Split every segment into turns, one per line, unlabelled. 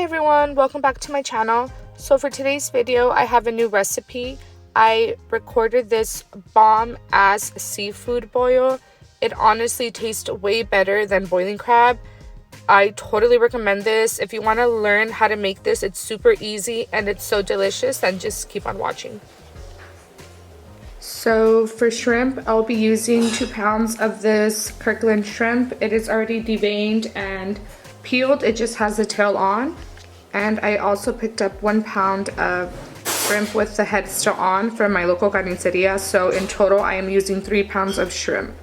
everyone, welcome back to my channel. So for today's video, I have a new recipe. I recorded this bomb ass seafood boil. It honestly tastes way better than boiling crab. I totally recommend this. If you want to learn how to make this, it's super easy and it's so delicious, then just keep on watching. So for shrimp, I'll be using 2 pounds of this Kirkland shrimp. It is already deveined and peeled. It just has the tail on. And I also picked up 1 pound of shrimp with the head still on from my local carniceria. So in total, I am using 3 pounds of shrimp.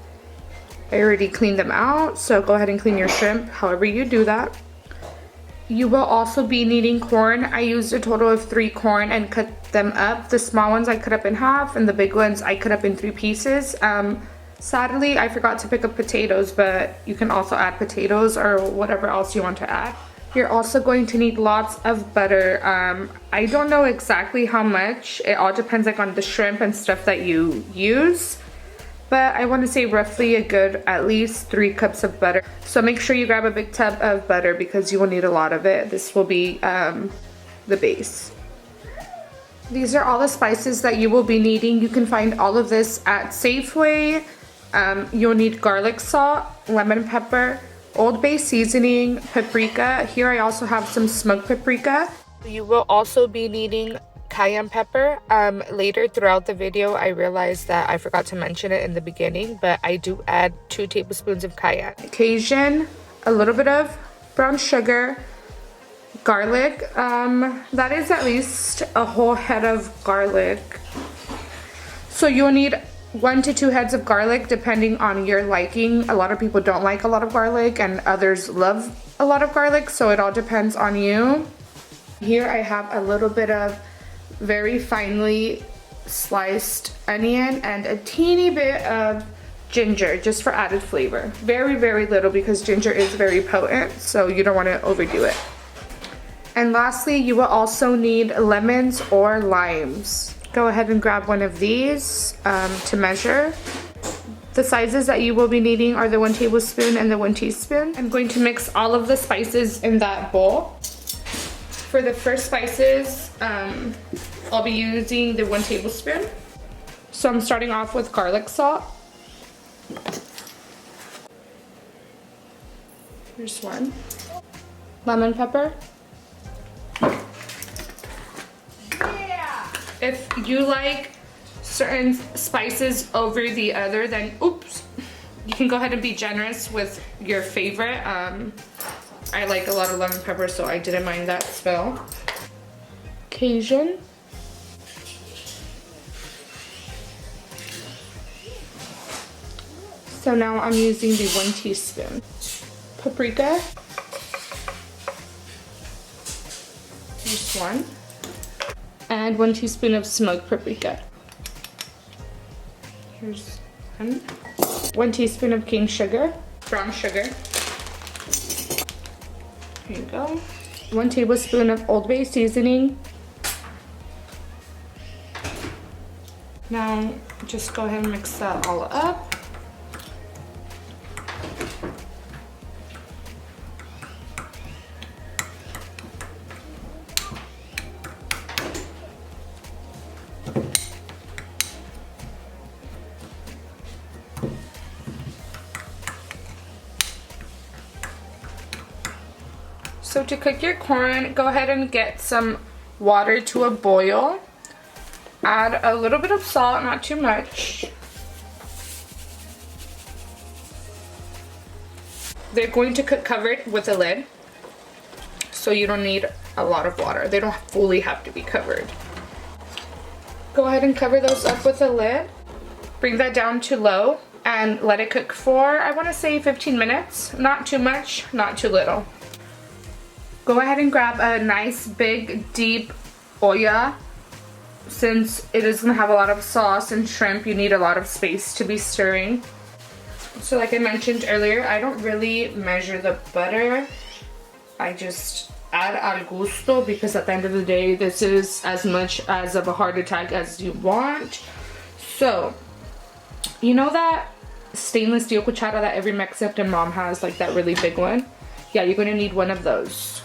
I already cleaned them out, so go ahead and clean your shrimp however you do that. You will also be needing corn. I used a total of 3 corn and cut them up. The small ones I cut up in half and the big ones I cut up in 3 pieces. Sadly, I forgot to pick up potatoes, but you can also add potatoes or whatever else you want to add. You're also going to need lots of butter. I don't know exactly how much. It all depends on the shrimp and stuff that you use. But I want to say roughly a good at least 3 cups of butter. So make sure you grab a big tub of butter because you will need a lot of it. This will be the base. These are all the spices that you will be needing. You can find all of this at Safeway. You'll need garlic salt, lemon pepper, Old Bay Seasoning, paprika. Here I also have some smoked paprika. You will also be needing Cayenne pepper. Later throughout the video, I realized that I forgot to mention it in the beginning, but I do add 2 tablespoons of cayenne. Cajun, a little bit of brown sugar, garlic. That is at least a whole head of garlic. So you'll need 1 to 2 heads of garlic depending on your liking. A lot of people don't like a lot of garlic and others love a lot of garlic, so it all depends on you. Here I have a little bit of very finely sliced onion and a teeny bit of ginger just for added flavor. Very, very little because ginger is very potent, so you don't want to overdo it. And lastly, you will also need lemons or limes. Go ahead and grab one of these to measure. The sizes that you will be needing are the 1 tablespoon and the 1 teaspoon. I'm going to mix all of the spices in that bowl. For the first spices, I'll be using the 1 tablespoon. So I'm starting off with garlic salt. Here's 1. Lemon pepper. If you like certain spices over the other, then oops, you can go ahead and be generous with your favorite. I like a lot of lemon pepper, so I didn't mind that spill. Cajun. So now I'm using the 1 teaspoon. Paprika. Here's 1. And 1 teaspoon of smoked paprika. Here's 1. 1 teaspoon of cane sugar, brown sugar. Here you go. 1 tablespoon of Old Bay seasoning. Now just go ahead and mix that all up. So to cook your corn, go ahead and get some water to a boil. Add a little bit of salt, not too much. They're going to cook covered with a lid, so you don't need a lot of water. They don't fully have to be covered. Go ahead and cover those up with a lid. Bring that down to low and let it cook for, I want to say 15 minutes. Not too much, not too little. Go ahead and grab a nice big deep olla. Since it is going to have a lot of sauce and shrimp, you need a lot of space to be stirring. So like I mentioned earlier, I don't really measure the butter. I just add al gusto because at the end of the day, this is as much as of a heart attack as you want. So, you know that stainless steel cuchara that every Mexican mom has, like that really big one? Yeah, you're going to need one of those.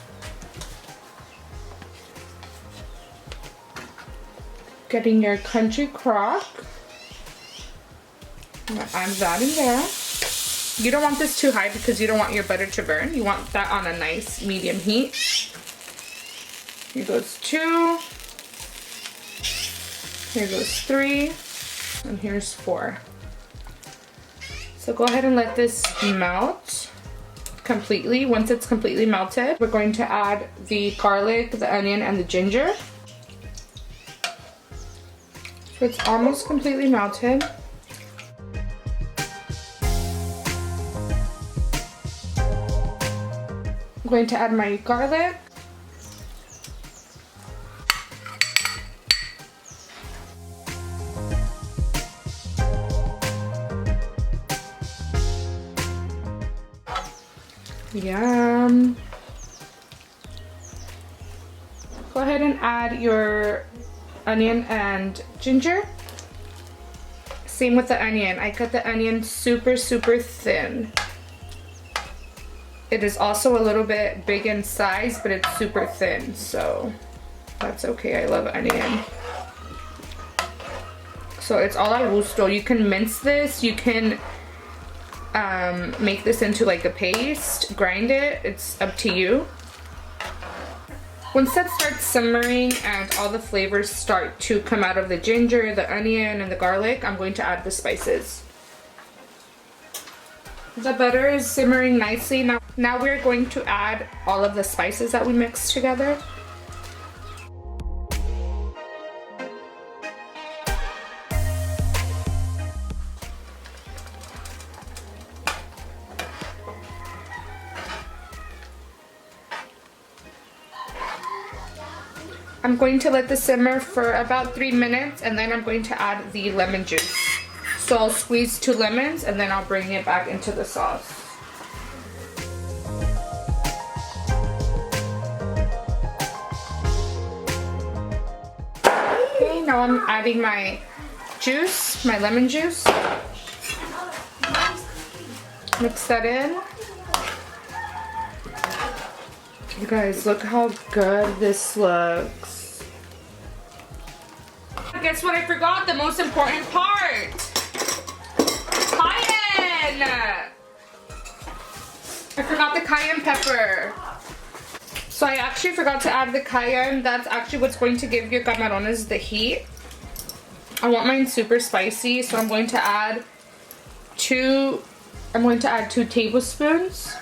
Getting your country crock. I'm gonna add that in there. You don't want this too high because you don't want your butter to burn. You want that on a nice medium heat. Here goes 2. Here goes 3. And here's 4. So go ahead and let this melt completely. Once it's completely melted, we're going to add the garlic, the onion, and the ginger. So it's almost completely melted. I'm going to add my garlic. Yum. Go ahead and add your onion and ginger. Same with the onion. I cut the onion super thin. It is also a little bit big in size, but it's super thin, so that's okay. I love onion. So it's all al gusto. You can mince this. You can make this into like a paste, grind it. It's up to you. Once that starts simmering and all the flavors start to come out of the ginger, the onion, and the garlic, I'm going to add the spices. The butter is simmering nicely. Now we're going to add all of the spices that we mixed together. I'm going to let this simmer for about 3 minutes, and then I'm going to add the lemon juice. So I'll squeeze 2 lemons and then I'll bring it back into the sauce. Okay, now I'm adding my juice, my lemon juice. Mix that in. You guys, look how good this looks. Guess what I forgot? The most important part. Cayenne! I forgot the cayenne pepper. So I actually forgot to add the cayenne. That's actually what's going to give your camarones the heat. I want mine super spicy, so I'm going to add 2 tablespoons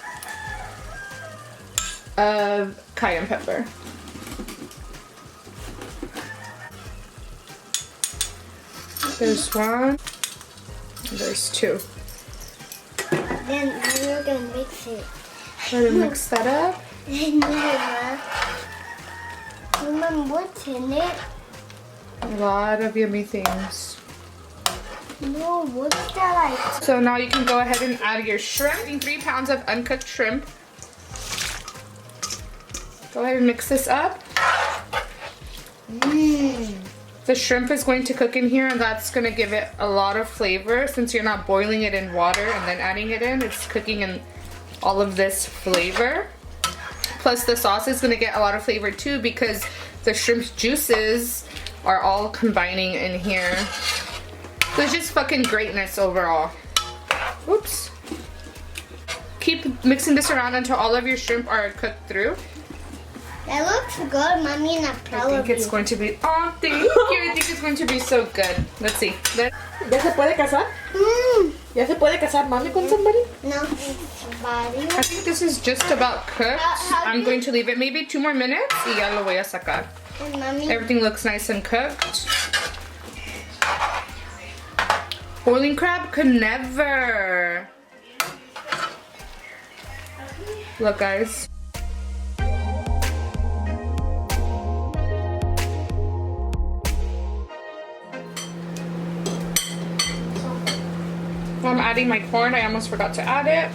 of cayenne pepper. There's 1. There's 2.
Then we're gonna mix it.
Try to mix that up.
Mom, what's in it?
A lot of yummy things.
No, what's that?
So now you can go ahead and add your shrimp. 3 pounds of uncooked shrimp. Go ahead and mix this up. The shrimp is going to cook in here, and that's going to give it a lot of flavor. Since you're not boiling it in water and then adding it in, it's cooking in all of this flavor. Plus the sauce is going to get a lot of flavor too, because the shrimp's juices are all combining in here. So it's just fucking greatness overall. Oops. Keep mixing this around until all of your shrimp are cooked through.
That looks good, Mommy, and I'm proud of you.
I think it's going to be, oh, thank you. I think it's going to be so good. Let's see.
¿Ya se puede casar? ¿Ya se puede casar Mommy con somebody?
No, somebody.
I think this is just about cooked. I'm going to leave it maybe 2 more minutes y ya lo voy a sacar.
And Mommy.
Everything looks nice and cooked. Boiling crab could never. Look, guys. I'm adding my corn. I almost forgot to add it.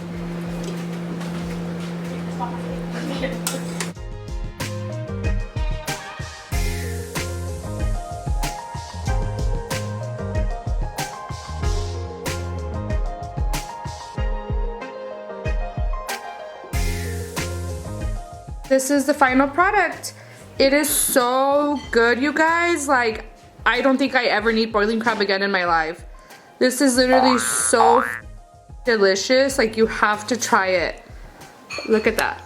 This is the final product. It is so good, you guys. Like, I don't think I ever need boiling crab again in my life. This is literally so delicious. Like, you have to try it. Look at that.